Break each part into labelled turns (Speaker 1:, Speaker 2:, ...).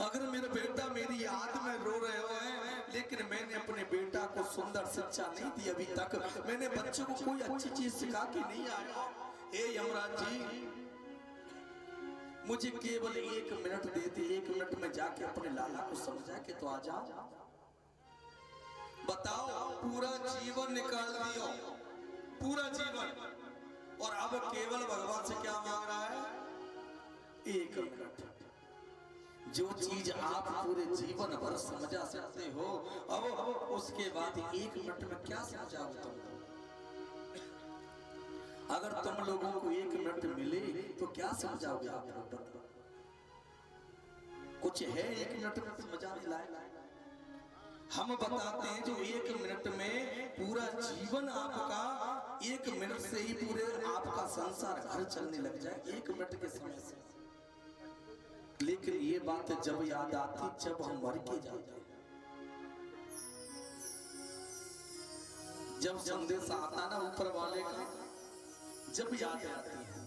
Speaker 1: अगर मेरा बेटा मेरी याद में रो रहे हो लेकिन मैंने अपने बेटा को सुंदर शिक्षा नहीं दी अभी तक, मैंने बच्चों को कोई अच्छी चीज सिखा के नहीं आया। हे यमराज जी, मुझे केवल 1 मिनट दे दे, 1 मिनट में जाके अपने लाला को समझा के तो आ जा। बताओ, पूरा जीवन निकाल दिया, पूरा जीवन, और अब केवल भगवान से क्या मांग रहा है? 1 मिनट। जो चीज आप पूरे जीवन भर समझा सकते हो, अब उसके बाद 1 मिनट में क्या समझाओ तुम? अगर तुम लोगों को 1 मिनट मिले तो क्या समझाओगे आप? कुछ है 1 मिनट में समझाने लायक? हम बताते हैं जो 1 मिनट में पूरा जीवन आपका, 1 मिनट से ही पूरे आपका संसार घर चलने लग जाए, 1 मिनट के समय से। लेकिन ये बात जब याद आती जब हम मर के जाते हैं, जब संदेश आता ना ऊपर वाले का, जब याद आती है,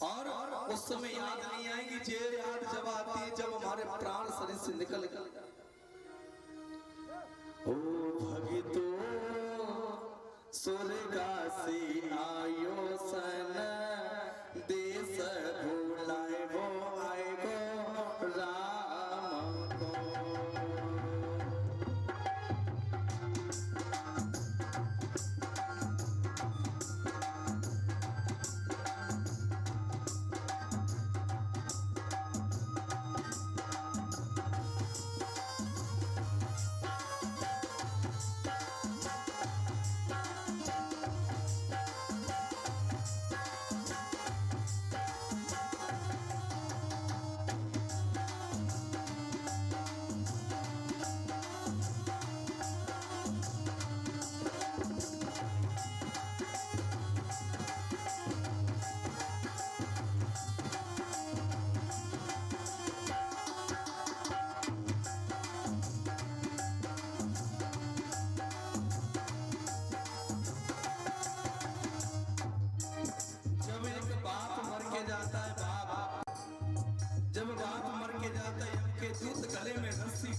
Speaker 1: और उस समय याद नहीं आएगी। जे याद जब आती है जब हमारे प्राण शरीर से निकल गए। ओ भगतो स्वर्गा से आयो सन, देश भूलाए वो आए गो राम को।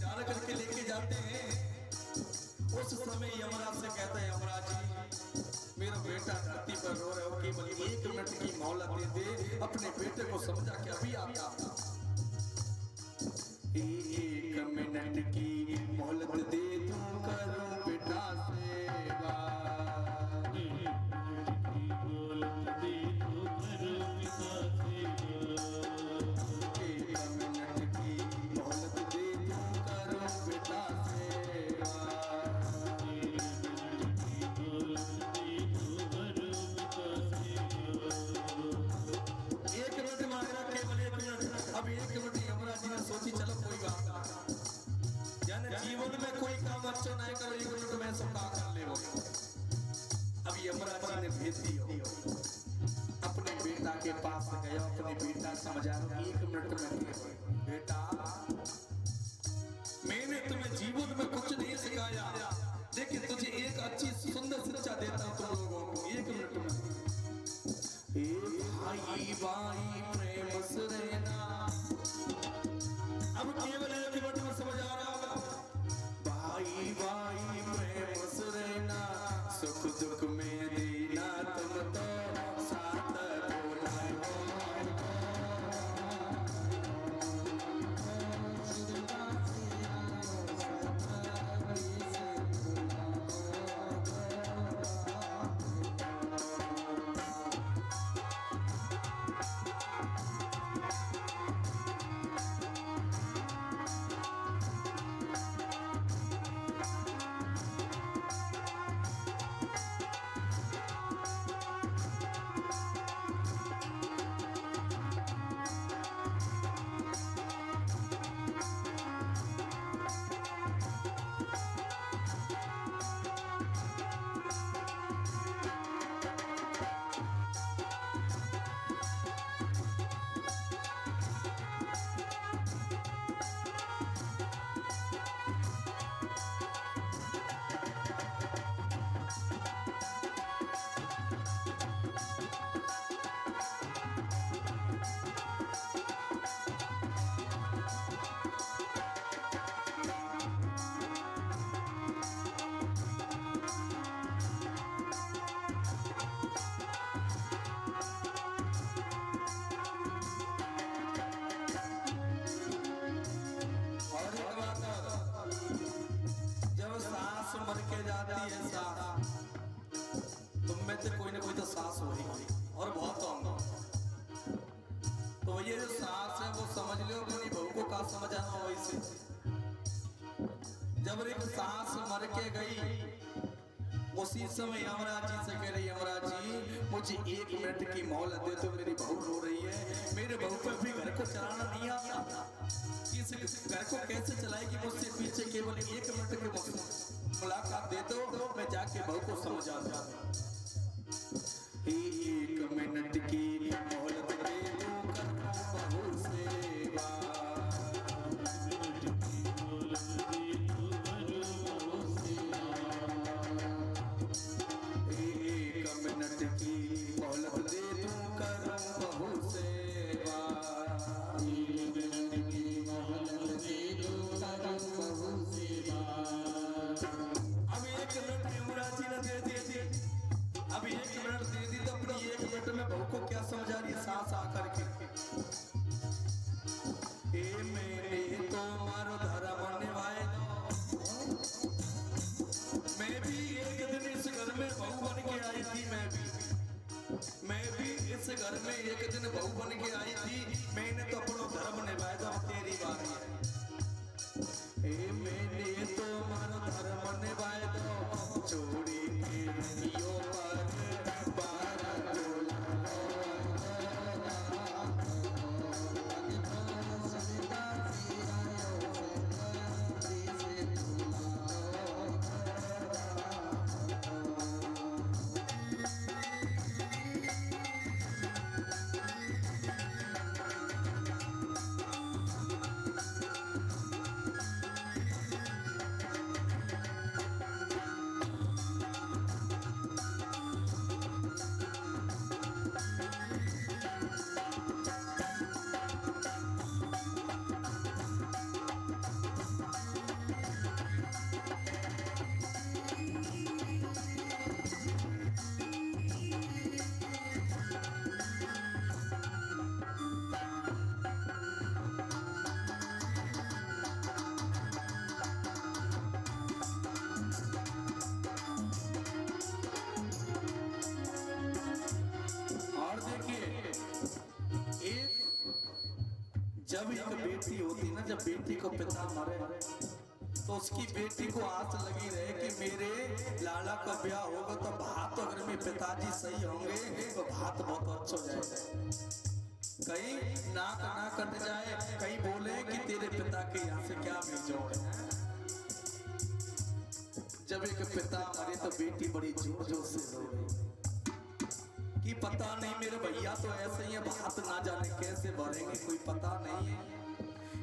Speaker 1: डाल करके लेके जाते हैं, उस समय यमराज से कहता है, यमराज जी मेरा बेटा धरती पर रो रहे हो, केवल 1 मिनट की मोहलत दे दे, अपने बेटे को समझा के अभी आता। 1 मिनट की मोहलत दे दूं, करूं बेटा सेवा। सोची चलो कोई बात नहीं, जीवन में कोई काम अच्छा नहीं करो, 1 मिनट में सब काम कर ले। अब यमराज जी ने भेज दिया, अपने बेटा के पास गया, अपने बेटा समझा 1 मिनट में, बेटा मैंने तुम्हें जीवन में कुछ नहीं सिखाया, लेकिन तुझे एक अच्छी सुंदर शिक्षा देता हूं तुम लोगों को 1 मिनट में। भाई भाई प्रेम से रहना, अब केवल 1 मिनट में समझ आ रहा होगा। भाई भाई प्रेम से रहना, सुख दुख में देना तुम तो साथ बोला हो। का समझाना वैसे। जब एक सास मर के गई उसी समय यमराज जी से कह रही, यमराज जी मुझे 1 मिनट की मोहलत दे तो, मेरी बहू रो रही है, मेरे बहू को भी घर को चलाना नहीं आता, इस घर को कैसे चलाएगी, मुझसे पीछे केवल 1 मिनट की मुलाकात दे दो, मैं जाके बहू को समझा दूं। 1 मिनट की मोहलत दे दो कर बहू से बात। अभी 1 मिनट दे दी तो अपनी 1 मिनट में बहू को क्या समझा रही है सास आकर के, ए मेरे तो मारो धर्म निभाए दो। मैं भी एक दिन इस घर में बहू बन के आई थी, मैं भी इस घर में एक दिन बहू बन के आई थी, मैंने तो अपना धर्म निभाया था, तेरी बात है। ए मैंने तो मारो धर्म निभाए दो, छोड़ी के यो जब एक बेटी होती ना, जब बेटी को पिता मरे तो उसकी बेटी को आस लगी रहे कि मेरे लाला का ब्याह होगा तो भात, अगर मेरे पिताजी सही होंगे तो भात बहुत अच्छा हो जाएगा, कहीं नाक ना कट जाए, कहीं बोले कि तेरे पिता के यहाँ से क्या बेजोड़ है। जब एक पिता मरे तो बेटी बड़ी जोर जोर से रो रही कि पता नहीं मेरे भैया तो ऐसे ही है, भात ना जाने कैसे भरेंगे, कोई पता नहीं है।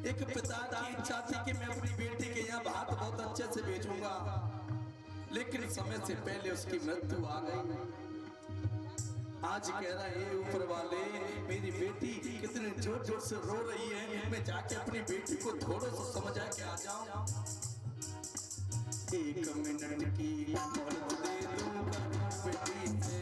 Speaker 1: एक पिता की इच्छा थी कि मैं अपनी बेटी के यहाँ भात बहुत अच्छे से भेजूंगा, लेकिन समय से पहले उसकी मृत्यु आ गई। आज कह रहा है ऊपर वाले, मेरी बेटी कितने जोर जोर से रो रही है, मैं जाके अपनी बेटी को थोड़ा सा समझा के आ जाऊं। 1 मिनट की मोहलत दे दूंगा बेटी से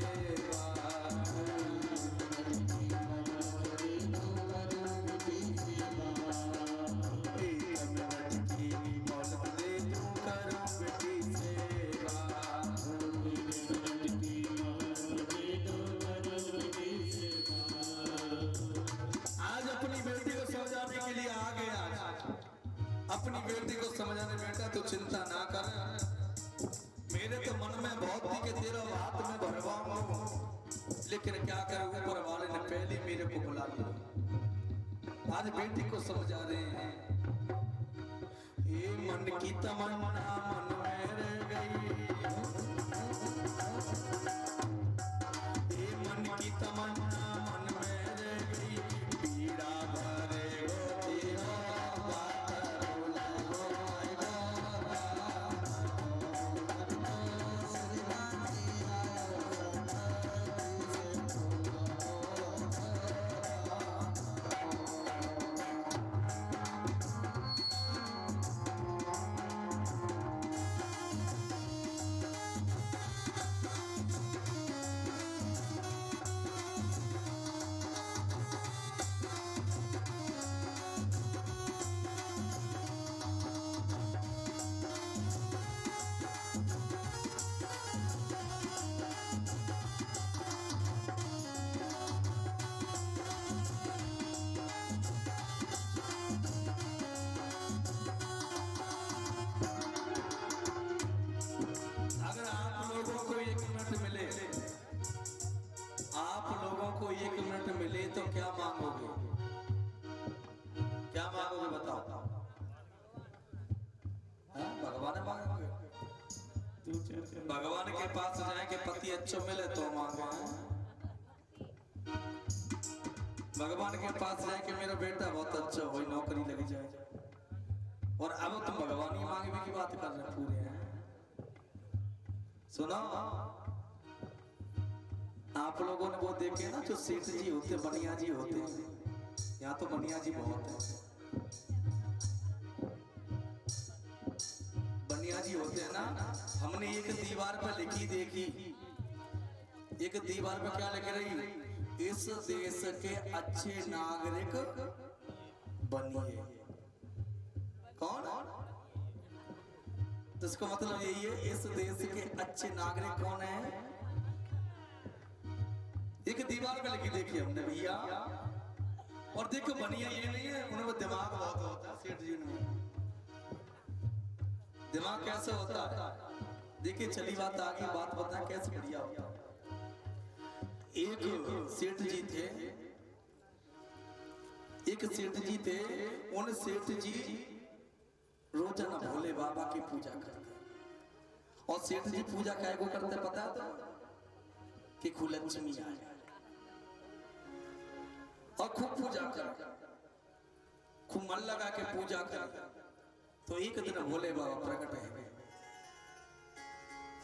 Speaker 1: अपनी बेटी को समझाने बेटा तो चिंता ना कर, मेरे तो मन में बहुत थी कि तेरा हाथ में भरवाऊं, लेकिन क्या करूं ऊपर वाले ने पहले मेरे को बुला लिया। आज बेटी को समझा रहे हैं, ये मन की तमन्ना मन में रह गई, ये मन की तमन्ना मन में रह गई, पीड़ा भरे गो तेरा भगवान के पास जाए कि पति अच्छो मिले तो मांगे, भगवान के पास जाए कि मेरा बेटा बहुत अच्छा हो, नौकरी लग जाए, और अब तुम भगवान ही मांगने की बात कर रहे पूरे हैं। सुनो, आप लोगों ने वो देखे ना जो सेठ जी होते, बनिया जी होते, यहाँ तो बनिया जी बहुत है, बनिया जी होते हैं ना। हमने एक दीवार पर लिखी देखी, एक दीवार पर क्या लिख रही, इस देश के अच्छे नागरिक बनिए। कौन? तो इसका मतलब यही है, इस देश के अच्छे नागरिक कौन है? एक दीवार पे लिखी देखी हमने भैया। और देखो बनिया ये नहीं है, उन्हें दिमाग बहुत होता है सेठ जी ने। दिमाग कैसे होता है देखिए, चली बात आगे, बात बता कैसे बढ़िया होता है। एक सेठ जी थे, एक सेठ जी थे, उन सेठ जी रोजाना भोले बाबा की पूजा करते। और सेठ जी पूजा काय को करते पता है? कि खुलक्ष्मी आए और खूब पूजा कर, खूब मन लगा के पूजा कर। तो एक दिन भोले बाबा प्रकट है गए,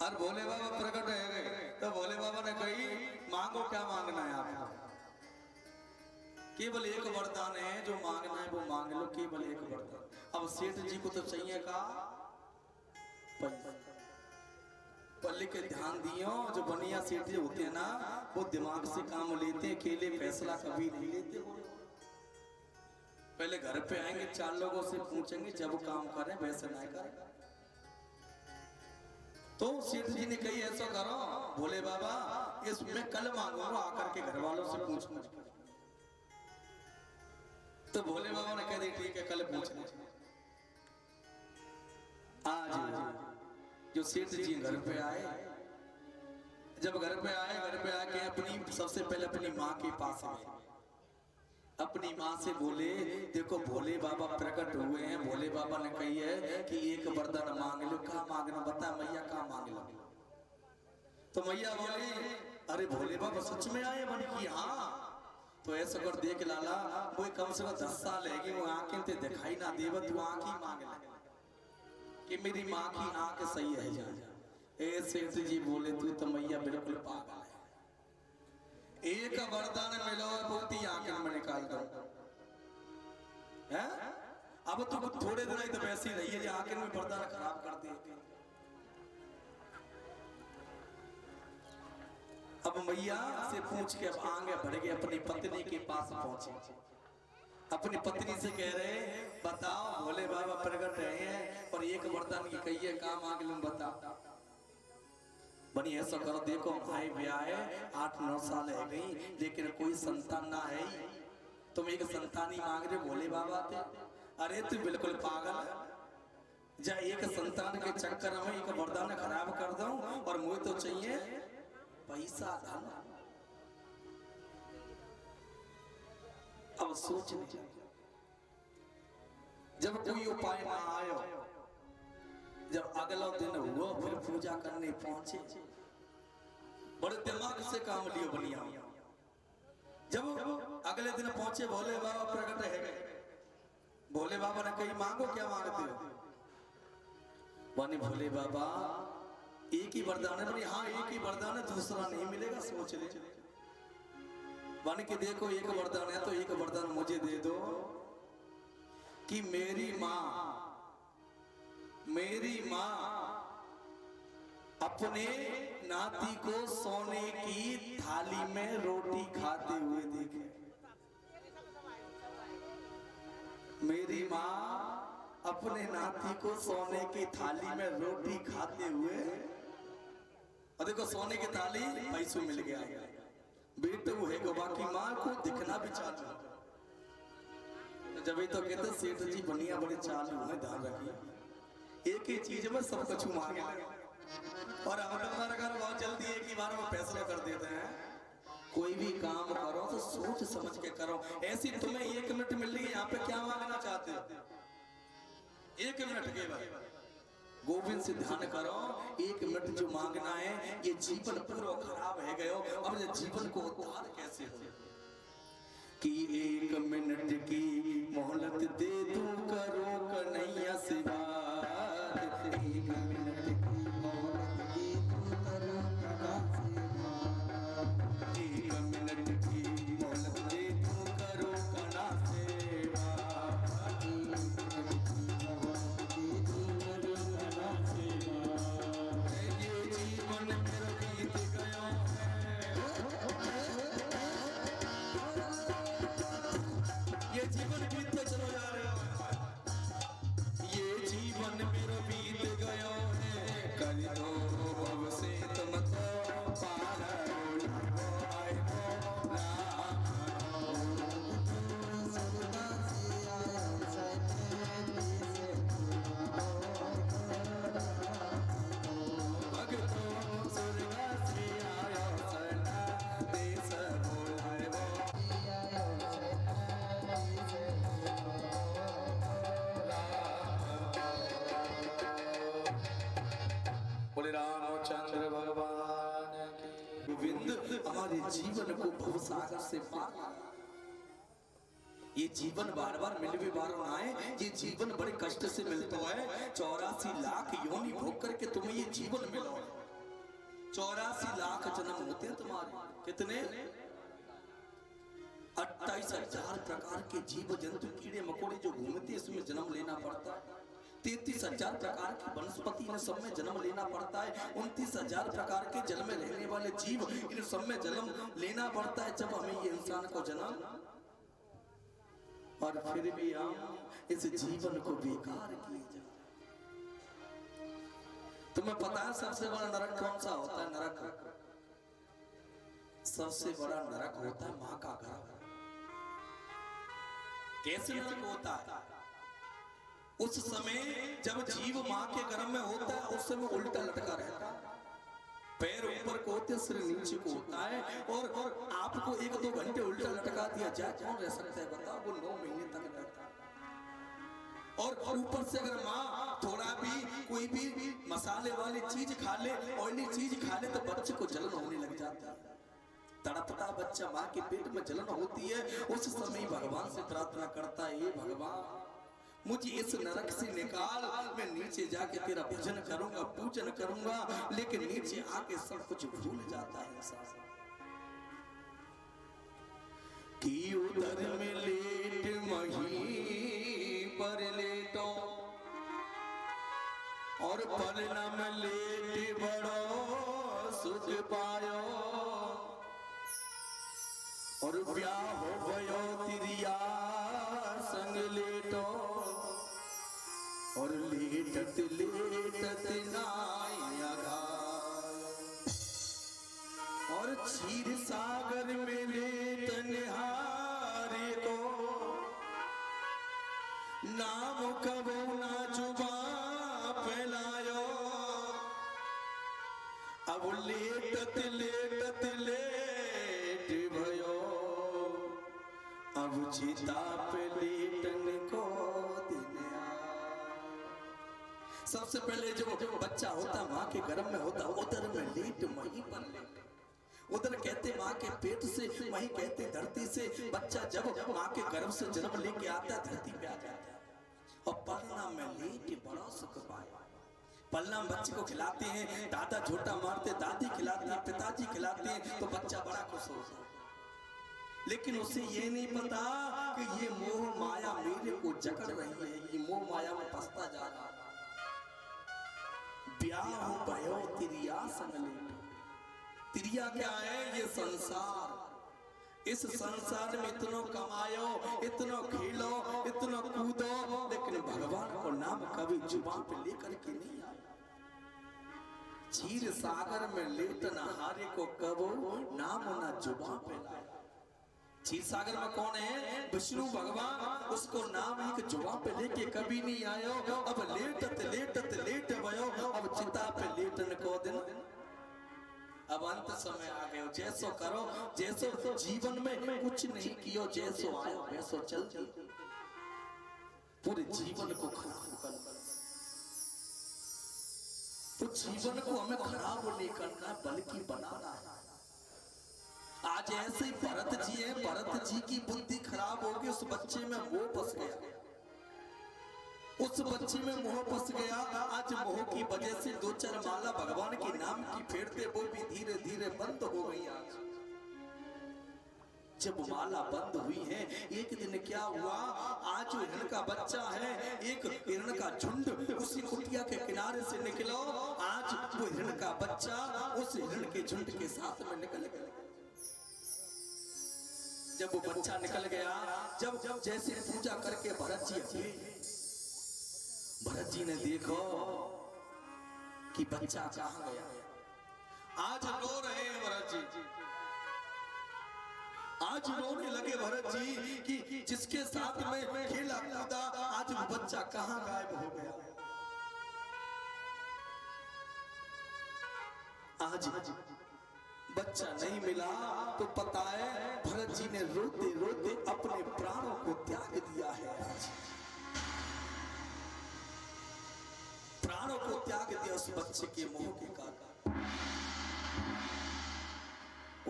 Speaker 1: और भोले बाबा प्रकट है गए तो भोले बाबा ने कही, मांगो क्या मांगना है आपको? केवल एक वरदान है, जो मांगना है वो मांग लो, केवल एक वरदान। अब सेठ जी को तो चाहिए का पल्ले के ध्यान दियो। जो बनिया सेठ जी होते हैं ना, वो दिमाग से काम लेते हैं, अकेले फैसला कभी नहीं लेते। पहले घर पे आएंगे, 4 लोगों से पूछेंगे, जब काम करें वैसे ना करें। तो सेठ जी ने कही, ऐसा करो भोले बाबा, इसमें कल मांगूंगा, आकर के घर वालों से पूछूंगा। तो भोले बाबा ने कह दी, ठीक है कल पूछना। आज जो सेठ जी घर पे आए, जब घर पे आए, घर पे आके अपनी सबसे पहले अपनी माँ के पास गए, अपनी माँ से बोले, देखो भोले बाबा प्रकट हुए हैं, भोले बाबा ने कही है कि एक वरदान मांग लो। कहाँ मांगना बता मैया, कहाँ मांग लो? तो मैया बोली, अरे भोले बाबा सच में आए बन की? हाँ। तो ऐसा कर देख लाला, वो कम से कम 10 साल है, वो आंखें ते दिखाई ना देव, तू आंख ही मांग ले कि मेरी माँ की आंख सही है जा। ए सेठ जी बोले, तू तो मैया बिल्कुल पागल है, एक वरदान मिलो बोलती आंखें में निकाल दो है। अब तो थोड़े दिन तो वैसे ही रही है, आंखें में वरदान खराब कर दी। अब मैया से पूछ के अब आगे बढ़ गए, अपनी पत्नी के पास पहुंचे, अपनी पत्नी से कह रहे, बताओ भोले बाबा प्रकट रहे हैं और एक वरदान की कहिए, काम आगे लूं बताओ। बनी ऐसा करो, देखो भाई ब्याह है, 8-9 साल है गई, लेकिन कोई संतान ना है, तुम एक संतान ही मांग रहे भोले बाबा थे। अरे तू बिल्कुल पागल है, जा एक संतान के चक्कर में एक वरदान खराब कर दूं, और मुझे तो चाहिए पैसा धन। अब सोच ले, जब कोई उपाय ना आयो, जब अगला दिन हुआ फिर पूजा करने पहुंचे, बड़े दिमाग से काम लियो बनिया। जब अगले दिन पहुंचे, भोले बाबा प्रकट है गए, भोले बाबा ने कही, मांगो क्या मांगते हो? बने भोले बाबा एक ही वरदान है। बनी हाँ एक ही वरदान है, दूसरा नहीं मिलेगा, सोच ले। बन के देखो एक वरदान है तो एक वरदान मुझे दे दो कि मेरी माँ अपने नाती को सोने की थाली में रोटी खाते हुए देखे। मेरी माँ अपने नाती को सोने की थाली में रोटी खाते हुए, और देखो सोने की थाली पैसों मिल गया, बेटे वो है गोबा की माँ को दिखना भी चालू। जब तो कहते सेठ जी बनिया बड़े चालू है, ध्यान रखिए एक ही चीज में सब कुछ मांगे, और हमारे घर बहुत जल्दी एक ही बार में फैसला कर देते हैं। कोई भी काम करो तो सोच समझ के करो। ऐसी तुम्हें 1 मिनट मिल रही है, यहाँ पे क्या मांगना चाहते हो? 1 मिनट के बाद गोविंद से ध्यान करो, 1 मिनट जो मांगना है, ये जीवन पूरा खराब है गयो, अब ये जीवन को उद्धार कैसे हो? कि 1 मिनट की मोहलत दे दूं, करो कन्हैया से बात। 1 मिनट की मोहलत दे दूं, करो कन्हैया से बात। 1 मिनट की मोहलत दे दूं, करो कन्हैया से बात। 1 मिनट की मोहलत दे दूं, करो कन्हैया से बात। ये जीवन मेरा बीत गया है, ये जीवन बीत चलो जा रहा है, ये जीवन मेरा बीत गया है, कर दो भव से तुम तो पार आए हो राम। सदा से आया भगतो स्वर्ग से आया सना देश बोलाए वो। बोले रामचंद्र भगवान की। गोविंद हमारे जीवन को भवसागर से पार, ये जीवन बार बार मिल भी बार ना आए, ये जीवन बड़े कष्ट से मिलता है। 84 लाख योनि भोग करके तुम्हें ये जीवन मिला है। 84 लाख जन्म होते हैं तुम्हारे, कितने? 28,000 प्रकार के जीव जंतु कीड़े मकोड़े जो घूमते, इसमें जन्म लेना पड़ता है। 33,000 प्रकार की वनस्पति इन सब में जन्म लेना पड़ता है। 29,000 प्रकार के जल में रहने वाले जीव, इन सब में जन्म लेना पड़ता है। जब हमें ये इंसान को जन्म, और फिर भी हम इस जीवन को बेकार किए जा रहे। तुम्हें पता है सबसे बड़ा नरक कौन सा होता है? नरक, सबसे बड़ा नरक होता है माँ का गर्भ। कैसे नरक होता है? उस समय जब जीव माँ के गर्भ में होता है, उस समय उल्टा लटका रहता है, पैर ऊपर को होते, सिर नीचे को होता है। और आपको 1-2 घंटे उल्टा लटका दिया जाए, कौन रह सकता है बताओ? वो 9 महीने तक रहता है। और ऊपर से अगर माँ थोड़ा भी कोई भी मसाले वाली चीज खा ले, ऑयली चीज खा ले, तो बच्चे को जलन होने लग जाती है। तड़पता बच्चा, माँ के पेट में जलन होती है। उस समय भगवान से प्रार्थना करता है, हे भगवान मुझे इस नरक से निकाल, मैं नीचे जाके तेरा भजन करूंगा, पूजन करूंगा। लेकिन नीचे आके सब कुछ भूल जाता है इंसान। कि उधर में लेट मही पर लेटो, और पलना में लेट बड़ो सुख पायो, और ब्याह हो भयो तिरिया संग लेटो, और लेटत लेटत नाया गायो, और क्षीर सागर में लेटन हारे को, नाम कबो ना जुबा फैलायो, अब लेटत लेटत लेट भयो, अब चिता पे लेटन को दिन आया। सबसे पहले जो बच्चा होता माँ के गर्भ में होता, उधर में लेट मही पर लेट। उधर कहते माँ के पेट से, वहीं कहते धरती से। बच्चा जब माँ के गर्भ से जन्म लेके आता है, धरती पे आ जाता है। और पलना में लेट बड़ा सुख पाया। पलना बच्चे को खिलाते हैं, दादा झोटा मारते, दादी खिलाती है, पिताजी खिलाते हैं, तो बच्चा बड़ा खुश होता है। लेकिन उसे ये नहीं पता कि ये मोह माया मेरे को जकड़ रही है, ये मोह माया में फंसता जा रहा है। ब्याह भयो तिरिया संग लेटो। तिरिया क्या है? ये संसार। इस संसार में इतना कमायो, इतना खेलो, इतना कूदो, लेकिन भगवान को नाम कभी जुबान पे लेकर के नहीं आया। क्षीर सागर में लेटना हारे को कबो नाम ना जुबान पे लाया। क्षीर सागर में कौन है? विष्णु भगवान। उसको नाम एक जुबान पे लेके कभी नहीं आयो। अब लेटत लेटत लेट भयो, अब चिता पे लेटन को दिन। अब अंत समय आ गयो, जैसो करो, जैसो जीवन में कुछ नहीं कियो, जैसो आयो वैसो चल दियो। पूरे जीवन को खराब कर। जीवन को हमें खराब नहीं करना बल्कि बनाना है। आज ऐसे ही भरत जी है, भरत जी की बुद्धि खराब होगी, उस बच्चे में मोह फंस गया, उस बच्चे में मोह फंस गया। आज मोह की वजह से दो चार माला भगवान के नाम की फेरते वो भी धीरे धीरे बंद हो गई। आज जब माला बंद हुई है, एक दिन क्या हुआ, आज हिरण का बच्चा है, एक हिरण का झुंड उसी कुटिया के किनारे से निकलो। आज वो हिरण का बच्चा उस हिरण के झुंड के साथ में निकल गया। जब वो बच्चा निकल गया, जब जैसे पूजा करके भरत जी हुए, भरत जी ने देखो कि बच्चा कहाँ गया। आज रो रहे हैं भरत जी, आज रोने लगे भरत जी कि जिसके साथ में खेला कूदा, आज वो बच्चा कहाँ गायब हो गया। आज बच्चा नहीं मिला तो पता है भरत जी ने रोते रोते अपने प्राणों को त्याग दिया है। आज प्राणों को त्याग दिया उस बच्चे के मोह के कारण।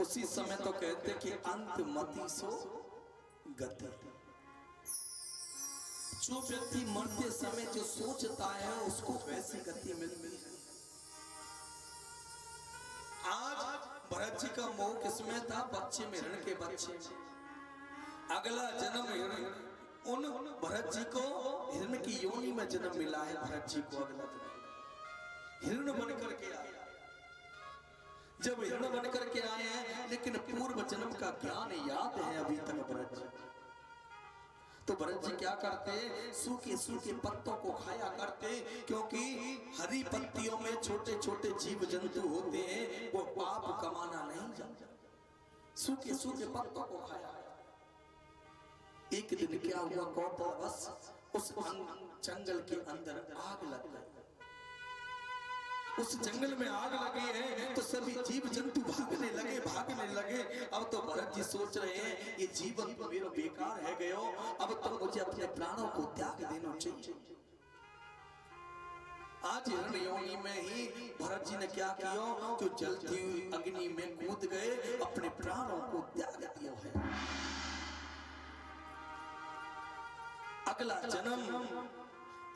Speaker 1: उसी समय तो कहते कि अंत मति सो गति। जो व्यक्ति मरते समय जो सोचता है उसको वैसी गति मिलती है। आज भरत जी का मोह किसमें था? बच्चे में, हिरण के बच्चे में। अगला जन्म हिरण, उन भरत जी को हिरण की योनि में जन्म मिला है। भरत जी को अगला जन्म हिरण बन करके आया। जब हिरण बन करके आए हैं, लेकिन पूर्व जन्म का ज्ञान याद है अभी तक भरत जी। तो भरत जी क्या करते, सूखे सूखे पत्तों को खाया करते, क्योंकि हरी पत्तियों में छोटे छोटे जीव जंतु होते हैं, वो पाप कमाना नहीं जानते। सूखे सूखे पत्तों को खाया। एक दिन क्या हुआ, कौतूहलवश उस जंगल के अंदर आग लग गई। उस जंगल में आग लगी है तो सभी जीव जंतु भागने लगे। अब तो भरत जी सोच रहे हैं ये जीवन तो मेरा बेकार है गयो, अब तो मुझे अपने प्राणों को त्याग देना चाहिए। आज हिरण योनि में ही भरत जी ने क्या किया, जो जलती हुई अग्नि में कूद गए, अपने प्राणों को त्याग दिया है। अगला जन्म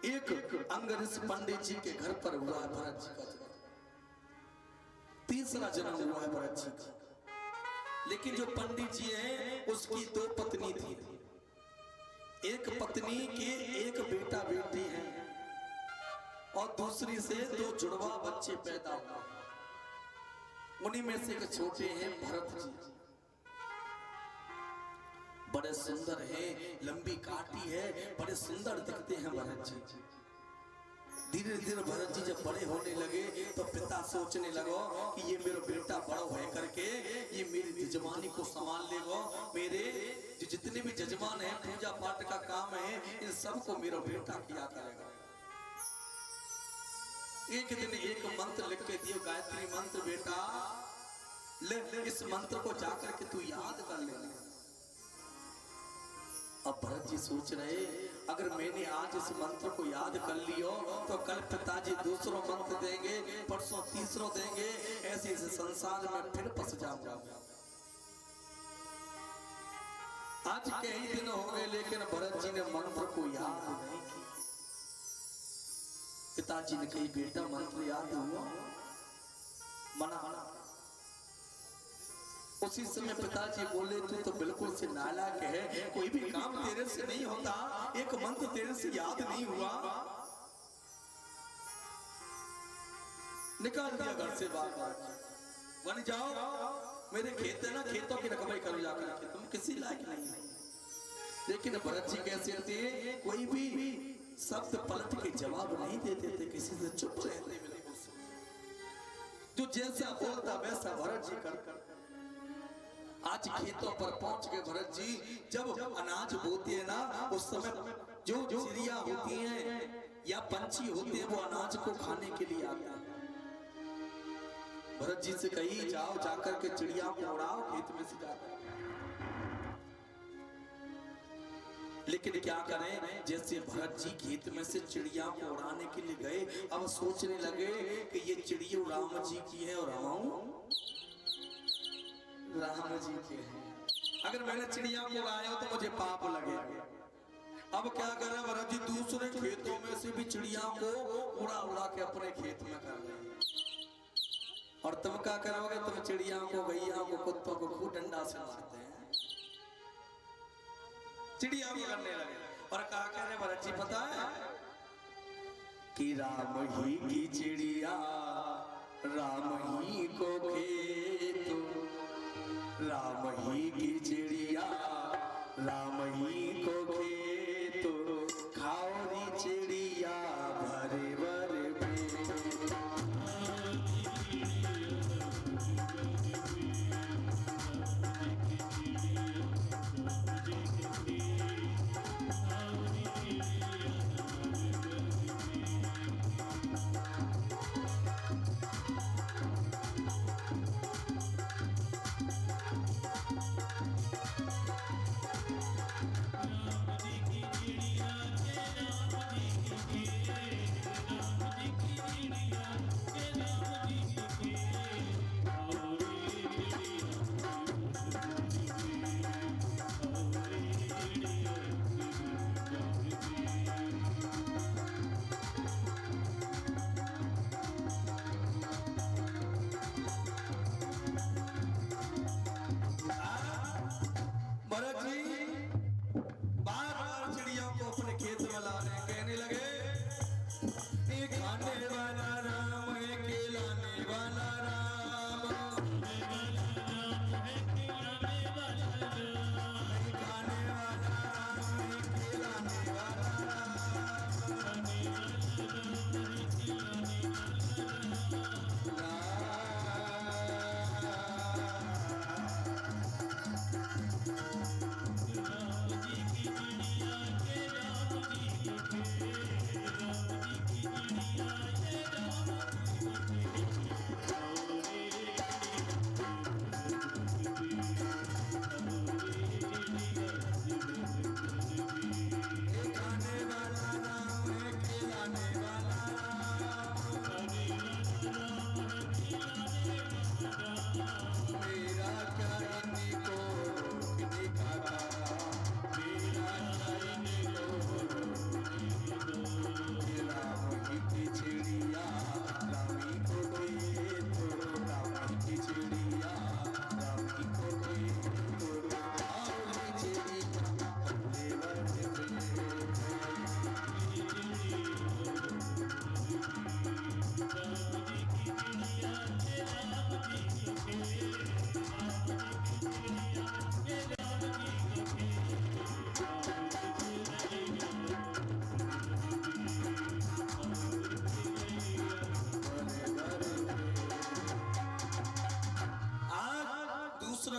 Speaker 1: एक अंगरस पंडित जी के घर पर हुआ है भरत जी का जन्म। तीसरा जन्म हुआ है भरत जी का। लेकिन जो पंडित जी हैं उसकी दो पत्नी थी। एक पत्नी के एक बेटा बेटी है और दूसरी से दो जुड़वा बच्चे पैदा हुए। उन्हीं में से एक छोटे हैं भरत जी। बड़े सुंदर है, लंबी काटी है, बड़े सुंदर दिखते हैं भरत जी। धीरे धीरे भरत जी जब बड़े होने लगे तो पिता सोचने लगो कि ये मेरा बेटा बड़ा हो करके ये मेरी जजमानी को संभाल लेगा। मेरे जो जितने भी जजमान हैं, पूजा पाठ का काम है, इन सबको मेरा बेटा किया करेगा। एक दिन एक मंत्र लिख के दियो, गायत्री मंत्र, बेटा ले इस मंत्र को जाकर के तू याद कर ले। अब भरत जी सोच रहे, अगर मैंने आज इस मंत्र को याद कर लियो तो कल पिताजी दूसरों मंत्र देंगे, परसों तीसरों देंगे, ऐसे इस संसार में फिर फंस जाऊंगा। आज कई दिन हो गए लेकिन भरत जी ने मंत्र को याद नहीं किया। पिताजी ने कही, बेटा मंत्र याद हुआ? मना। उसी समय पिताजी बोले, तू तो बिल्कुल से नालायक है, कोई भी काम तेरे से नहीं होता, एक मंत्र तेरे से याद नहीं हुआ। निकाल दिया घर से बाहर। बन जाओ, मेरे खेत है ना, खेतों की रकमाई करो जाकर के, तुम किसी लायक नहीं है। लेकिन भरत जी कैसे थे, कोई भी शब्द पलट के जवाब नहीं देते थे, किसी से चुप रहते, जो जैसा बोलता वैसा भरत जी कर। आज खेतों पर पहुंच गए भरत जी। जब अनाज बोते हैं ना, उस समय जो चिड़िया होती हैं या पंछी होते हैं वो अनाज को खाने के लिए आते हैं। भरत जी से कही, जाओ जाकर के चिड़िया को उड़ाओ खेत में से जाकर। लेकिन क्या करें, जैसे भरत जी खेत में से चिड़िया को उड़ाने के लिए गए, अब सोचने लगे कि ये चिड़िया राम जी की है और हम राम जी के हैं। अगर मैंने चिड़िया को उड़ाया तो मुझे पाप लगेगा। अब क्या करें भरत जी, दूसरे खेतों में से भी चिड़िया को उड़ा उड़ा के अपने खेत में कर रहे हैं। और तुम क्या करोगे, तुम चिड़िया को, गैया को, कुत्तों को खूब डंडा से मारते हैं। चिड़िया भी करने लगे और कहा कह रहे भरत जी, पता है कि राम ही की चिड़िया राम ही को खेत, राम ही की चिड़िया राम ही को खेत, खाओ चिड़िया भरे भरे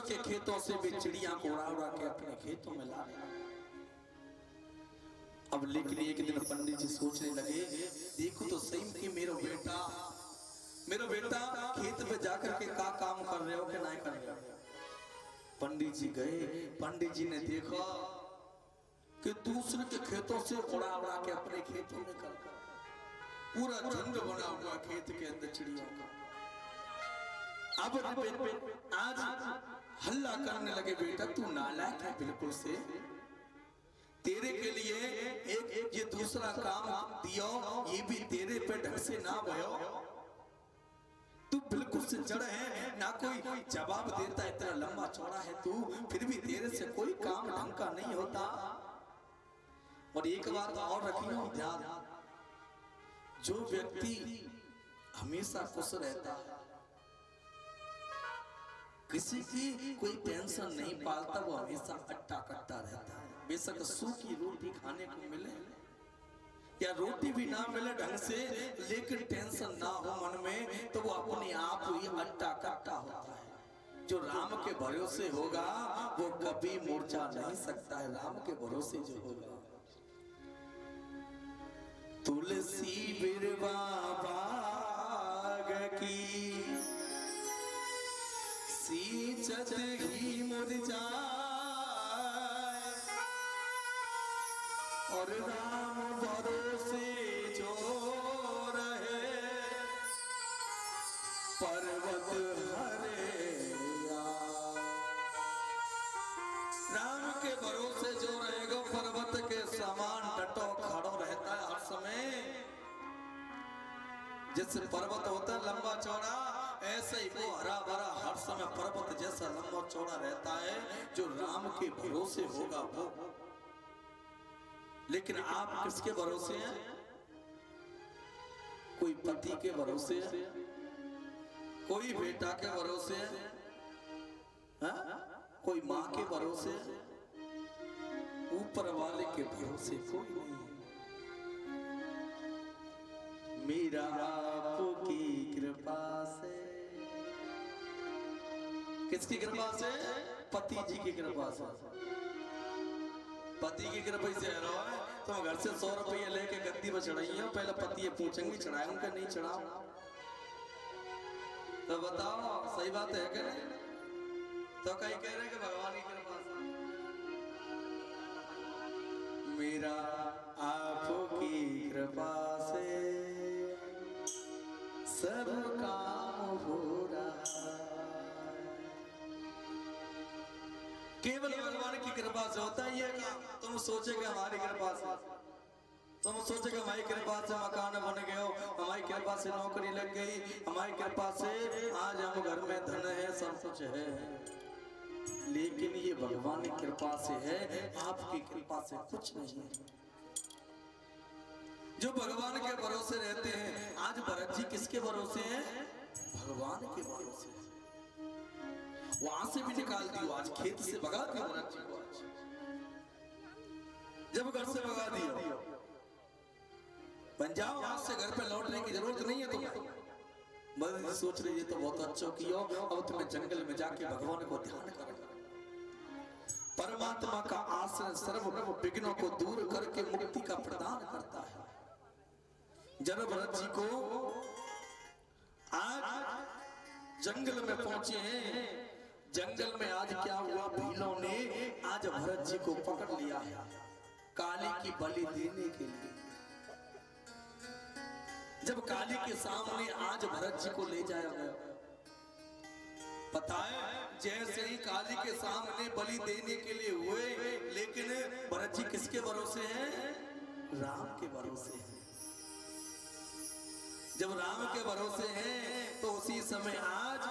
Speaker 1: के खेतों से भी चिड़िया को उड़ा उड़ा के अपने खेतों में ला रहे। अब लेकिन एक दिन पंडित जी सोचने लगे, देखो तो सही कि मेरा बेटा खेत पे जाकर के का काम कर रहे हो कि नहीं कर रहे हो। पंडित जी गए, पंडित जी ने देखा कि दूसरे के खेतों से उड़ा उड़ा के अपने खेतों में कर पूरा झुंड बना हुआ खेत के अंदर चिड़ियों का। अब आज हल्ला करने लगे, बेटा तू नालायक है बिल्कुल से, तेरे के लिए एक ये दूसरा काम दियो, ये भी तेरे पे ढंग से ना भयो, तू बिल्कुल से जड़ है, ना कोई जवाब देता, इतना लंबा चौड़ा है तू, फिर भी तेरे से कोई काम ढंग का नहीं होता। और एक बात और रखियो ध्यान, जो व्यक्ति हमेशा खुश रहता है, किसी की कोई टेंशन नहीं पालता, वो हमेशा अट्टा कट्टा रहता है। बेशक सूखी रोटी खाने को मिले या रोटी भी ना मिले ढंग से, लेकिन टेंशन ना हो मन में, तो वो अपने आप ही अट्टा कट्टा होता है। जो राम के भरोसे होगा वो कभी मुरझा नहीं सकता है। राम के भरोसे जो होगा, तुलसी बिरवा बाग की सींचत ही मुरझाए, और राम भरोसे जो रहे पर्वत हरे। राम के भरोसे जो रहेगा पर्वत के समान डटो खड़ो रहता है हर समय। जैसे पर्वत होता है लंबा चौड़ा, ऐसे ही वो हरा भरा हर समय पर्वत जैसा लंबा चौड़ा रहता है जो राम के भरोसे होगा वो। लेकिन आप किसके भरोसे हैं? कोई पति के भरोसे है, कोई बेटा के भरोसे है, कोई माँ के भरोसे है, ऊपर वाले के भरोसे कोई नहीं है। मेरा आपकी कृपा से, किसकी कृपा से? पति जी की कृपा से। पति की कृपा से रहो है तो घर से 100 रुपये लेके गद्दी पर चढ़ाई हो, पहले पति ये पूछेंगे चढ़ाए उनका नहीं चढ़ाओ। तो बताओ सही बात है कि नहीं? तो कहीं कह रहे कि भगवान की कृपा से। मेरा आपकी कृपा से सब काम हो रहा, केवल भगवान की कृपा से होता है ये काम। तुम सोचेगे हमारी कृपा से, तुम सोचेगे हमारी कृपा से मकान बन गए हो, हमारी कृपा से नौकरी लग गई, हमारी कृपा से आज हम घर में धन है, सब कुछ है। लेकिन ये भगवान की कृपा से है, आपकी कृपा से कुछ नहीं है। जो भगवान के भरोसे रहते हैं, आज भरत जी किसके भरोसे हैं? भगवान के भरोसे। वहां से भी निकाल दियो, आज खेत से भगा दियो भरत जी को। आज जब घर से भगा दियो, बन जाओ, आज से घर पे लौटने की जरूरत नहीं है तुम्हें। मगर सोच रही है तो बहुत अच्छा किया, अब तुम्हें जंगल में जाके भगवान को ध्यान करो। परमात्मा का आश्रय सर्व विघ्नों को दूर करके मुक्ति का प्रदान करता है। जब भरत जी को आज जंगल में पहुंचे हैं, जंगल में आज क्या हुआ, भीलों ने आज भरत जी को पकड़ लिया है काली की बलि देने के लिए। जब काली के सामने आज भरत जी को ले जाया गया, पता है जैसे ही काली के सामने बलि देने के लिए हुए, लेकिन भरत जी किसके भरोसे हैं? राम के भरोसे हैं। जब राम के भरोसे हैं तो उसी समय आज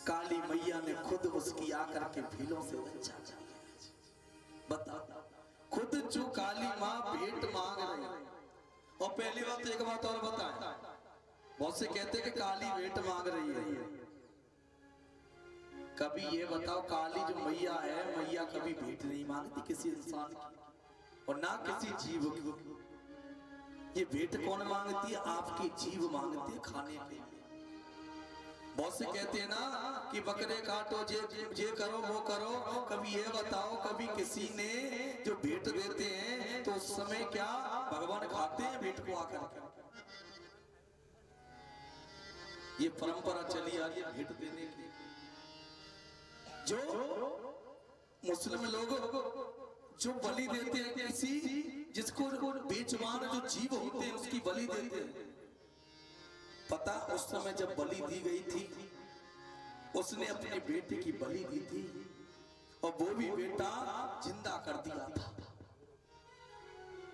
Speaker 1: काली मैया ने खुद उसकी आकर के भीलों से रक्षा किया। बता, खुद जो काली माँ भेंट मांग रही। और पहली बात एक बात और बताएं, बहुत से कहते हैं कि काली भेंट मांग रही है। कभी ये बताओ, काली जो मैया है, मैया कभी भेंट नहीं मांगती किसी इंसान की और ना किसी जीव की। ये भेंट कौन मांगती है? आपकी जीव मांगती है खाने के लिए। बहुत से कहते हैं ना कि बकरे काटो, जे करो वो करो। कभी ये बताओ, कभी किसी ने जो भेंट देते हैं तो उस समय क्या भगवान खाते हैं भेंट को आकर? ये परंपरा चली आ रही है भेंट देने की। जो मुस्लिम लोग जो बलि देते हैं किसी, जिसको बेजुबान जो जीव होते हैं उसकी बलि देते हैं। पता उस समय जब बलि दी गई थी, उसने अपने बेटे की बलि दी थी और वो भी बेटा जिंदा कर दिया था।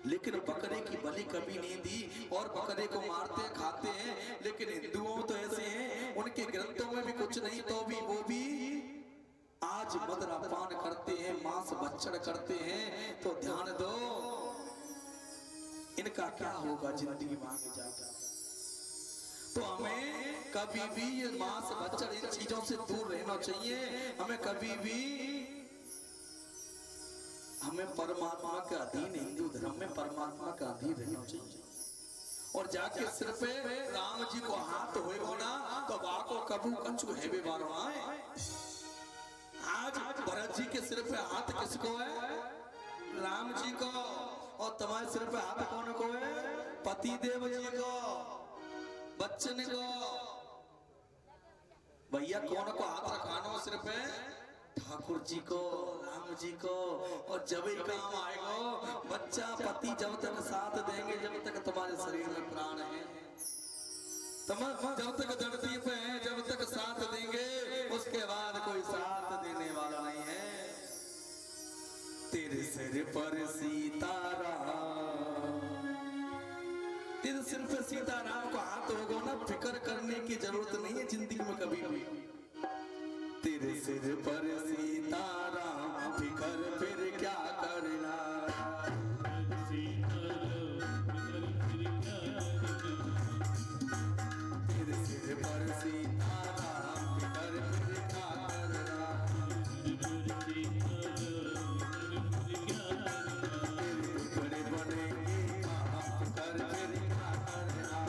Speaker 1: लेकिन बकरे की बलि कभी नहीं दी। और बकरे को मारते खाते हैं, लेकिन हिंदुओं तो ऐसे हैं, उनके ग्रंथों में भी कुछ नहीं तो भी वो भी आज मदरा पान करते हैं, मांस भक्षण करते हैं। तो ध्यान दो, इनका क्या होगा जिंदगी में आगे जाकर। तो हमें कभी भी ये मांस भक्षण इन चीजों से दूर रहना चाहिए। हमें कभी भी हमें परमात्मा के अधीन, हिंदू धर्म में परमात्मा का अधीन रहना चाहिए। और जाके सिर पे राम जी को हाथ होएगो ना तो बाको कबू कछु है बारो आए। आज भरत जी के सिर पे हाथ किसको है? राम जी को। और तुम्हारे सिर पे हाथ कौन को है? पति देव जी को, बच्चन को। भैया कौन को हाथ रखानो सिर पे? ठाकुर जी को, राम जी को, और जब ही काम आएगा बच्चा पति जब तक साथ देंगे, जब तक तुम्हारे शरीर में प्राण है, जब तक धरती पे है, जब तक साथ देंगे, उसके बाद कोई साथ देने वाला नहीं है। तेरे सिर पर सीताराम, तेरे सिर पे सीताराम को हाथ होगा ना, फिक्र करने की जरूरत नहीं है जिंदगी में कभी भी। तेरे सिर पर सीताराम, फिक्र फिर क्या करना। तेरे सिर पर सीताराम, फिक्र फिर क्या करना। तेरे बड़े बनेंगे कहाँ, फिक्र फिर क्या करना।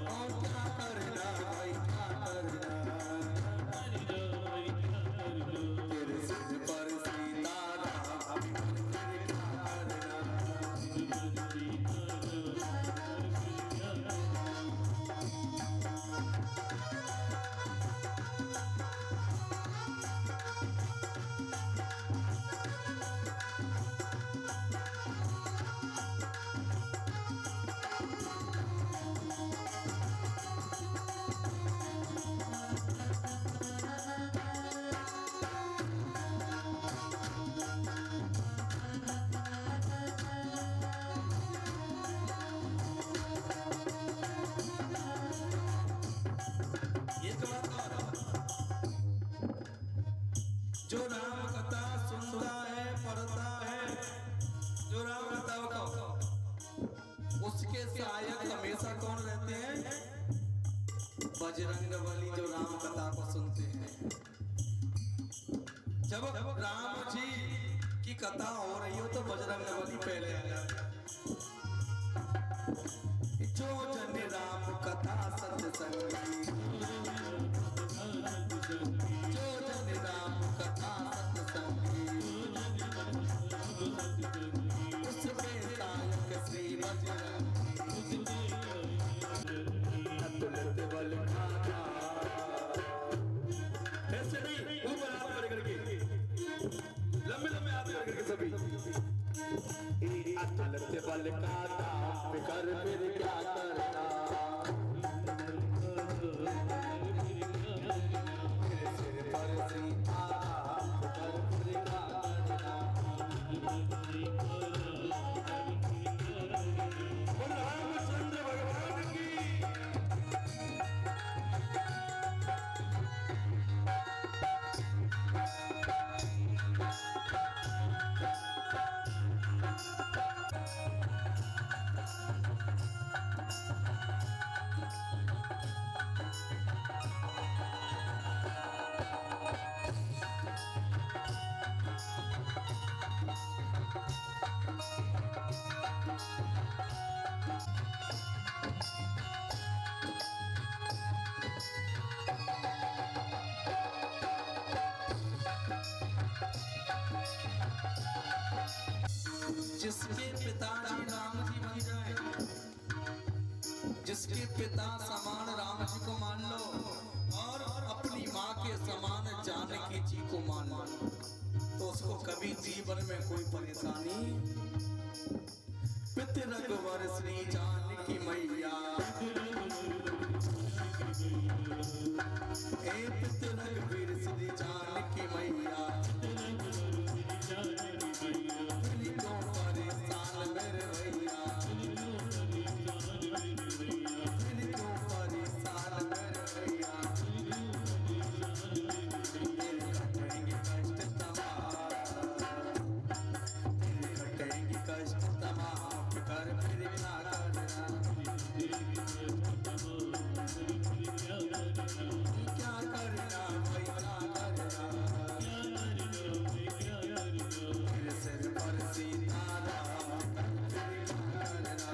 Speaker 1: और क्या करना भाई, क्या करना। तेरे सिर पर सीताराम, फिक्र फिर क्या करना। एक बात और, जो राम कथा सुनता है, पढ़ता है, जो राम कथा को, उसके सहायक हमेशा कौन रहते हैं? बजरंगबली, जो राम कथा को सुनते हैं। जब राम जी की कथा हो रही हो तो बजरंगबली पहले आ जाते हैं। जो जन राम कथा सत्संगी, जो जन राम कथा सत्संगी, उसके सहायक श्री बजरंगी। अतुलित बल खाना, ऐसे नहीं ऊपर हाथ करके, लंबे लंबे हाथ करके सभी। अतुलित बल खाना, फिक्र फिर क्या करना। तेरे सिर पर सीताराम, फिक्र फिर क्या करना। बोल रामचंद्र भगवान की। जिसके पिताजी राम जी बन जाए, जिसके पिता समान राम जी को मान लो, और अपनी माँ के समान जानकी जी को मान लो, तो उसको कभी जीवन में कोई परेशानी। पित रघुवर श्री जानकी मैया, हे पित रघुवीर श्री जानकी मैया, दिल को परेशान मेरे भैया, दिल को परेशान मेरे भैया। तेरे कटेंगे कष्ट तमाम, तेरे कटेंगे कष्ट तमाम, फिक्र फिर क्या करना। क्या करना भाई, क्या करना। तेरे सिर पर सीताराम, फिर क्या करना।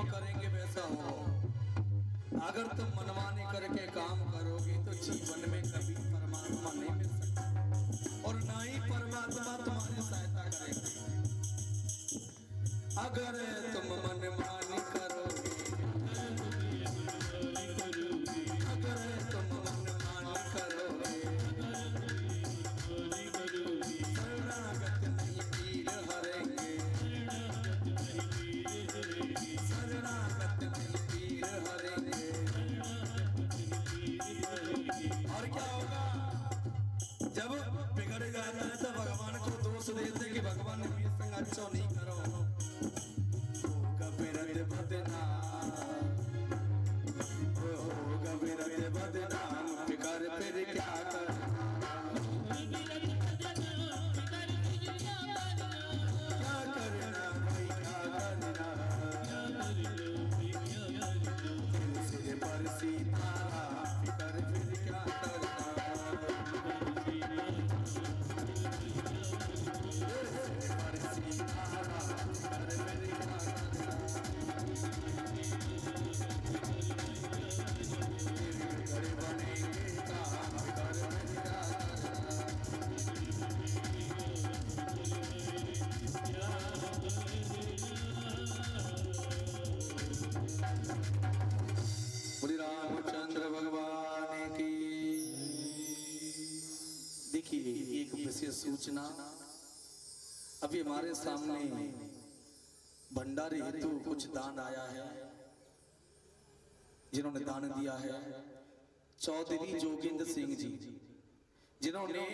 Speaker 1: हम करेंगे वैसा हो। अगर तुम मनमानी करके काम करोगे तो जीवन में कभी परमात्मा नहीं मिल सकता और ना ही परमात्मा तुम्हारी सहायता करेंगे। अगर तुम मनमानी करोगे, अगर तुम मनमानी करोगे, शरणागत नहीं पीर हरेंगे, शरणागत नहीं पीर हरेंगे। और क्या होगा जब बिगड़ जाता है तो भगवान को दोष देते कि भगवान ने मेरे संग अच्छा नहीं करो। होगा बिरद बदनाम, होगा बिरद बदनाम, फिकर फिर क्या करना, क्या करना भाई क्या करना। दिल से बरसी धारा, फिकर फिर क्या करना। श्री रामचंद्र भगवान की। देखिए एक विशेष सूचना, अभी हमारे सामने भंडारे हेतु कुछ दान आया है। जिन्होंने दान दिया है चौधरी जोगिंद्र सिंह जी, जिन्होंने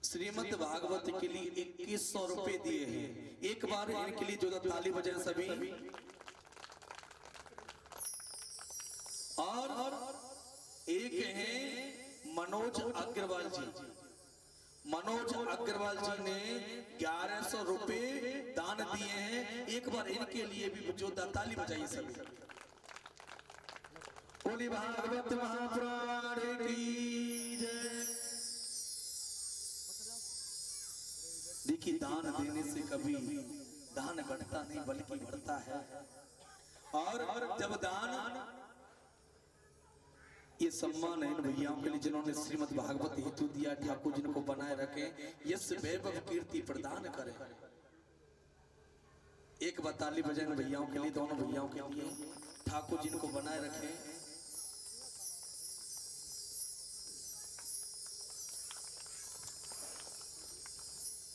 Speaker 1: श्रीमद् भागवत के लिए 2100 रुपए दिए हैं। एक बार इनके लिए जो ताली बजाएं सभी। और एक है मनोज अग्रवाल जी। मनोज अग्रवाल जी ने 1100 रुपए दान दिए हैं। एक बार इनके लिए भी जो ताली बजाइए सभी। बोली भागवत महापुराण की जय। देखिए दान देने से कभी दान घटता नहीं बल्कि बढ़ता है। और जब दान, ये सम्मान है इन भैयाओं के लिए जिन्होंने श्रीमद् भागवत हेतु दिया। ठाकुर जिनको बनाए रखे, यश वैभव कीर्ति प्रदान करे। एक बार ताली बजाएं भैयाओं के लिए, दोनों भैयाओं के लिए, ठाकुर जिनको बनाए रखे।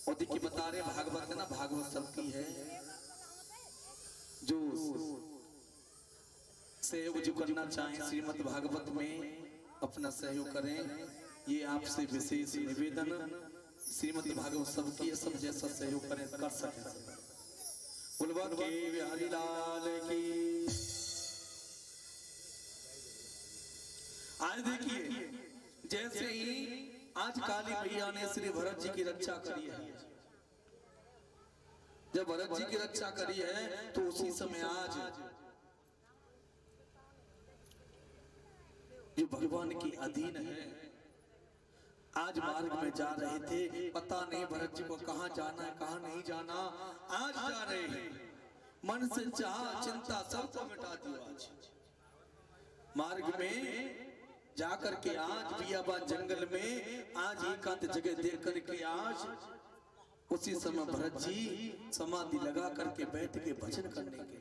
Speaker 1: और देखिए बता रहे भागवत है ना, भागवत सबकी है। जो सहयोग जो करना चाहें श्रीमद् भागवत में अपना सहयोग करें, ये आपसे विशेष निवेदन। श्रीमद् भागवत सबकी है, सब जैसा सहयोग करें कर सके। बुलवा के बिहारी लाल की। आज देखिए जैसे ही आज काली मैया ने श्री भरत जी की रक्षा करी है, जब भरत जी की रक्षा करी है तो उसी समय आज जो भगवान की अधीन है, आज मार्ग में जा रहे थे, पता नहीं भरत जी को कहां जाना है कहां नहीं जाना। आज जा रहे हैं, मन से चाह चिंता सबको मिटा दिया। आज मार्ग में जाकर के आज बियाबान जंगल में आज एकांत जगह देख करके आज उसी समय भरत जी समाधि लगा करके बैठ के भजन करने के लिए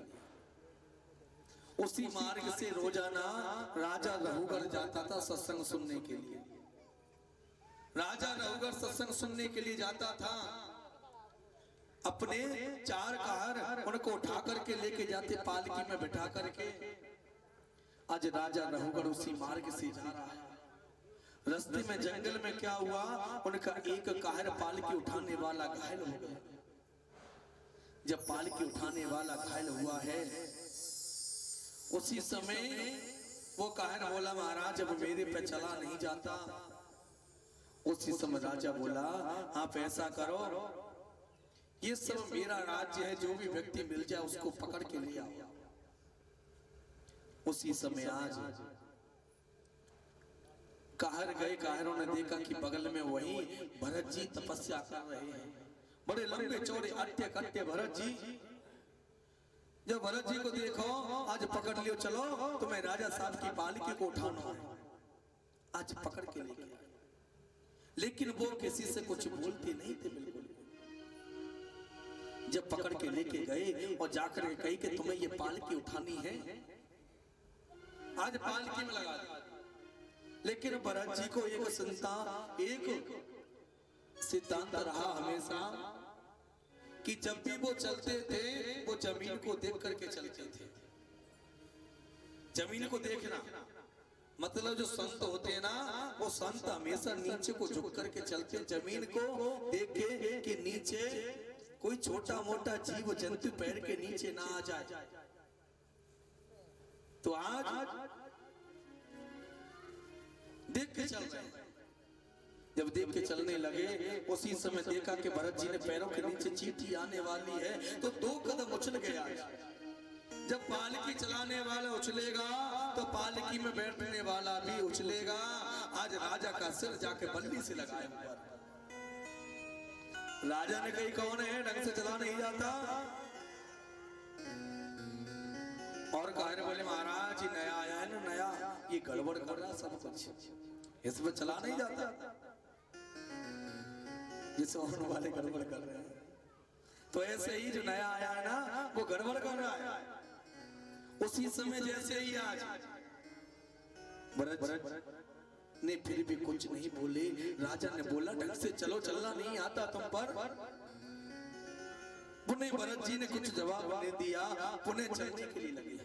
Speaker 1: उसी मार्ग से रोजाना राजा रघुगर जाता था सत्संग सुनने के लिए। राजा रघुगर सत्संग सुनने के लिए जाता था, अपने चार कार उनको उठा करके लेके जाते, पालकी में बिठा करके। आज राजा रघुगर उसी मार्ग से जा रहा है। रास्ते में जंगल में क्या हुआ, उनका एक काहर पालकी उठाने वाला घायल हो गया। जब पालकी उठाने वाला घायल हुआ है, उसी समय वो काहर बोला महाराज अब मेरे पे चला नहीं जाता। उसी समय राजा बोला आप ऐसा करो, ये सब मेरा राज्य है, जो भी व्यक्ति मिल जाए उसको पकड़ के ले आओ। उसी समय आज काहर गए, काहरों ने देखा कि बगल में वही भरत जी तपस्या कर रहे हैं। बड़े लंबे चौड़े अट्टे कट्टे भरत जी जब भरत जी को देखो, आज पकड़ लियो, चलो तुम्हें राजा साहब की पालकी को उठाना है, आज पकड़ के लेके आए। लेकिन वो किसी से कुछ बोलते नहीं थे बिल्कुल। जब पकड़ के लेके गए और जाकर के कही कि तुम्हें ये पालकी उठानी है, आज पालकी में लगा दी। लेकिन भरत जी को एक सिद्धांत रहा हमेशा कि जब भी वो चलते थे वो जमीन को देख करके चलते थे। जमीन को देखना मतलब जो संत होते हैं ना, वो संत हमेशा नीचे को झुक करके चलते, जमीन को देख के कि नीचे कोई छोटा मोटा जीव जंतु पैर के नीचे ना आ जाए। तो आज देख के चल रहे हैं। जब देख के चलने लगे, उसी समय देखा कि भरत जी ने पैरों के नीचे चींटी आने वाली है, तो 2 कदम उछल गया। जब पालकी चलाने वाला उछलेगा तो पालकी में बैठने वाला भी उछलेगा। आज राजा का सिर जाके बल्ली से लगाए ऊपर। राजा ने कही कौन है, ढंग से चला नहीं जाता। और कहा बोले महाराज ये नया आया है ना, नया, ये गड़बड़ कर रहा सब कुछ, इसमें चला नहीं जाता। जिस वाले गड़बड़ कर रहे हैं, तो ऐसे ही जो नया आया है ना वो गड़बड़ कर रहा है। उसी समय जैसे ही आज भरत ने फिर भी कुछ नहीं बोले। राजा ने बोला ढंग से चलो, चलना नहीं आता तुम पर। पुनः भरत जी ने कुछ जवाब नहीं दिया, पुनः चलने के लिए लगे।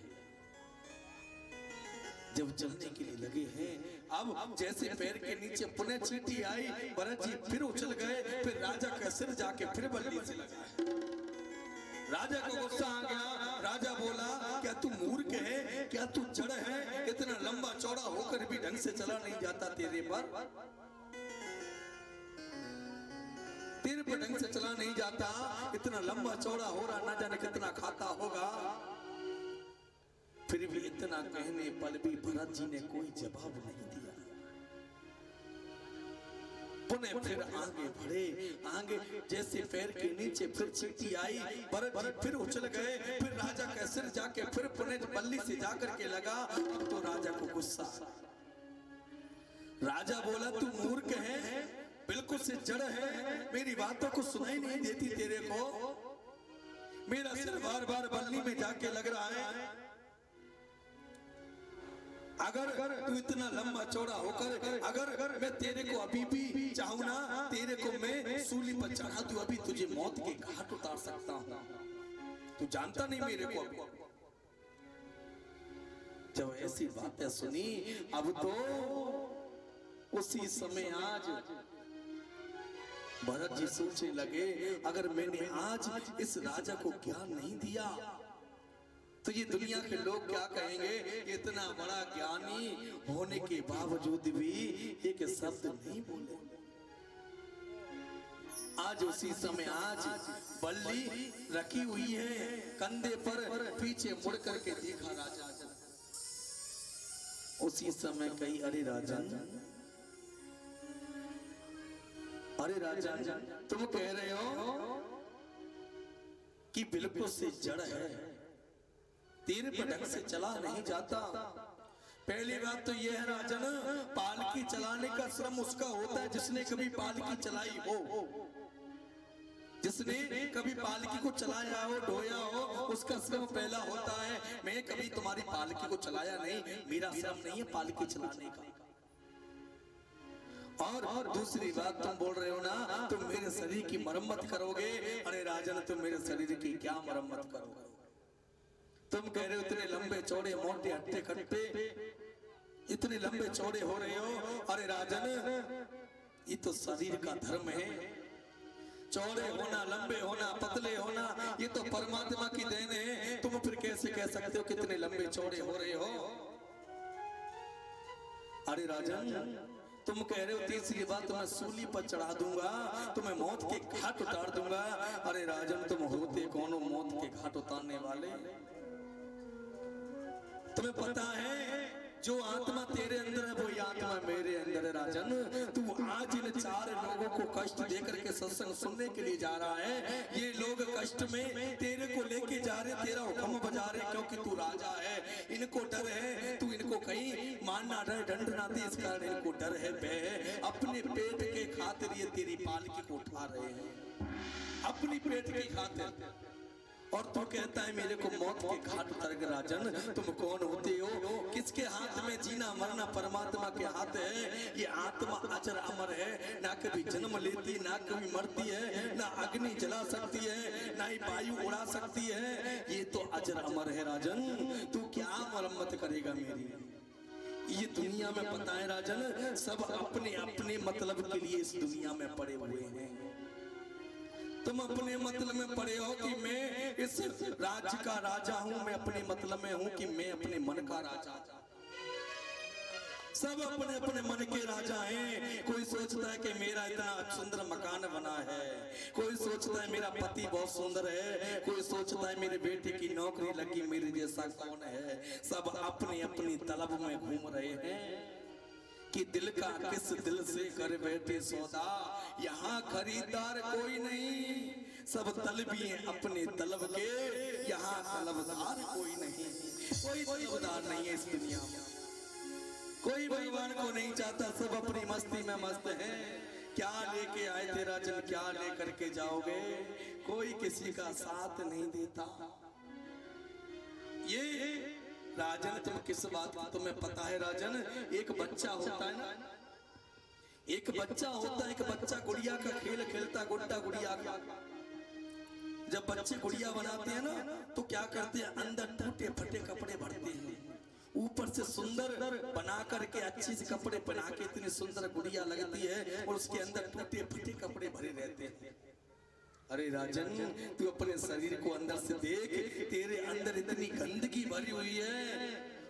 Speaker 1: जब चलने के लिए लगे हैं, अब जैसे पैर के नीचे पुनः चींटी आई, भरत जी फिर उछल गए। फिर राजा का सिर जाके फिर बल्ली से लगा। राजा को गुस्सा आ गया। राजा बोला क्या तू मूर्ख है, क्या तू जड़ है, इतना लंबा चौड़ा होकर भी ढंग से चला नहीं जाता तेरे पर ढंग से चला नहीं जाता, इतना लंबा चौड़ा हो रहा, ना जाने कितना खाता होगा। फिर भी इतना कहने पर भी भरत जी ने कोई जवाब नहीं दिया। पुनः फिर आगे बढ़े, आगे जैसे पैर के नीचे फिर चींटी आई, भरत जी फिर उछल गए। फिर राजा का सिर जाके फिर पुनः बल्ली से जाकर के लगा। अब तो राजा को गुस्सा। राजा बोला तू मूर्ख है, बिल्कुल से जड़ है, मेरी बातों को सुनाई नहीं देती तेरे को। मेरा सिर बार बार बल्ली में जाके लग रहा है। अगर तू इतना लंबा चौड़ा होकर, अगर मैं तेरे को अभी भी चाहूं ना, तेरे को मैं सूली पर चढ़ा दूं, अभी तुझे मौत के घाट उतार सकता हूं। तू जानता नहीं मेरे को। जब ऐसी बातें सुनी, अब तो उसी समय आज भरत जी सोचने लगे, अगर मैंने आज इस राजा को ज्ञान नहीं दिया तो ये दुनिया के लोग क्या कहेंगे। इतना बड़ा ज्ञानी होने के बावजूद भी एक शब्द नहीं बोले। आज उसी समय आज बल्ली रखी हुई है कंधे पर, पीछे मुड़ करके देखा राजा। उसी समय कही अरे राजन, अरे राजन, तुम कह रहे हो कि बिल्कुल से जड़ है, तेरे पर ढंग से चला नहीं जाता। पहली बात तो यह है राजन, पालकी चलाने का श्रम उसका होता है जिसने कभी पालकी चलाई हो। जिसने कभी पालकी को चलाया हो, ढोया हो, उसका श्रम पहला होता है। मैं कभी तुम्हारी पालकी को चलाया नहीं, मेरा श्रम नहीं है पालकी चलाने का। और दूसरी बात तुम बोल रहे हो ना, तुम मेरे शरीर की मरम्मत करोगे। अरे राजन, तुम मेरे शरीर की क्या मरम्मत करोगे। तुम कह रहे हो इतने लंबे चौड़े मोटे हट्टे कट्टे, इतने लंबे चौड़े हो रहे हो। अरे राजन, ये तो शरीर का धर्म है। चौड़े होना, लंबे होना, पतले होना, ये तो परमात्मा की देन है। तुम फिर कैसे कह सकते हो कितने लंबे चौड़े हो रहे हो। अरे राजन, तुम कह रहे हो तीसरी बात, तुम्हें सूली पर चढ़ा दूंगा, तुम्हें मौत के घाट उतार दूंगा। अरे राजन, तुम होते कौन हो मौत के घाट उतारने वाले। तुम्हें पता है जो आत्मा तेरे अंदर है वही आत्मा मेरे अंदर है। राजन, तू आज इन चार लोगों को कष्ट देकर के सत्संग सुनने के लिए जा रहा है, ये लोग कष्ट में तेरे को लेके जा रहे, तेरा हुक्म बजा रहे, क्योंकि तू राजा है। इनको डर है तू इनको कहीं मारना डर दंड ना दे, इस कारण इनको डर है, भय है। अपने पेट के खातिर ये तेरी पालकी को उठा रहे हैं, अपनी पेट की खातिर। और तू कहता है मेरे को मौत के घाट उतर गए। राजन तुम कौन होते हो? किसके हाथ में जीना मरना? परमात्मा के हाथ है। ये आत्मा अजर अमर है, ना कभी जन्म लेती, ना कभी मरती है, ना अग्नि जला सकती है, ना ही वायु उड़ा सकती है। ये तो अजर अमर है। राजन तू क्या मरम्मत करेगा मेरी? ये दुनिया में पता है राजन, सब अपने अपने मतलब के लिए इस दुनिया में पड़े हुए हैं। तुम अपने मतलब में पड़े हो कि मैं इस राज्य का राजा हूं, मैं अपने मतलब में हूं कि मैं अपने मन का राजा। सब अपने अपने मन के राजा हैं। कोई सोचता है कि मेरा इतना सुंदर मकान बना है, कोई सोचता है मेरा पति बहुत सुंदर है, कोई सोचता है मेरे बेटे की नौकरी लगी, मेरे जैसा कौन है। सब अपनी अपनी तलब में घूम रहे हैं कि दिल का किस दिल से कर बैठे सौदा, यहाँ खरीदार कोई नहीं, सब तलबी हैं अपने तलब के, यहाँ तलबदार कोई नहीं। कोई तलबदार नहीं है इस दुनिया में, कोई भगवान को नहीं चाहता, सब अपनी मस्ती में मस्त हैं। क्या लेके आए थे राजन, क्या लेकर के जाओगे? कोई किसी का साथ नहीं देता। ये राजन तुम किस बात की तुम्हें पता है? राजन एक बच्चा होता है ना, एक बच्चा होता है, एक बच्चा गुड़िया का खेल खेलता, गुड्डा गुड़िया का। जब बच्चे गुड़िया बनाते हैं ना तो क्या करते हैं, अंदर टूटे फटे कपड़े भरते हैं, ऊपर से सुंदर बना करके अच्छे से कपड़े पहना के इतनी सुंदर गुड़िया लगती है और उसके अंदर टूटे फटे कपड़े भरे रहते हैं। अरे राजन तू अपने शरीर को अंदर से देख, तेरे अंदर इतनी गंदगी भरी हुई है।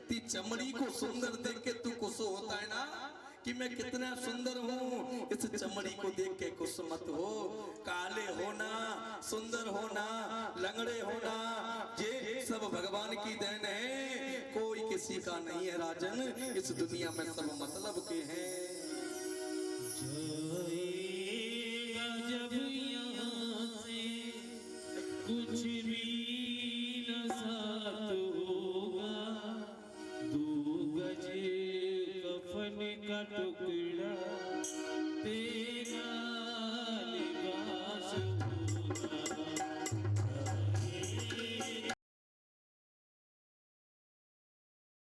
Speaker 1: ती चमड़ी को सुंदर देख के तू खुश होता है ना कि मैं कितना सुंदर हूँ। इस चमड़ी को देख के खुश मत हो। काले होना, सुंदर होना, लंगड़े होना, ये सब भगवान की देन है, कोई किसी का नहीं है। राजन इस दुनिया में सब मतलब के हैं।
Speaker 2: कुछ भी न साथ होगा, 2 गज कफन का टुकड़ा तेरे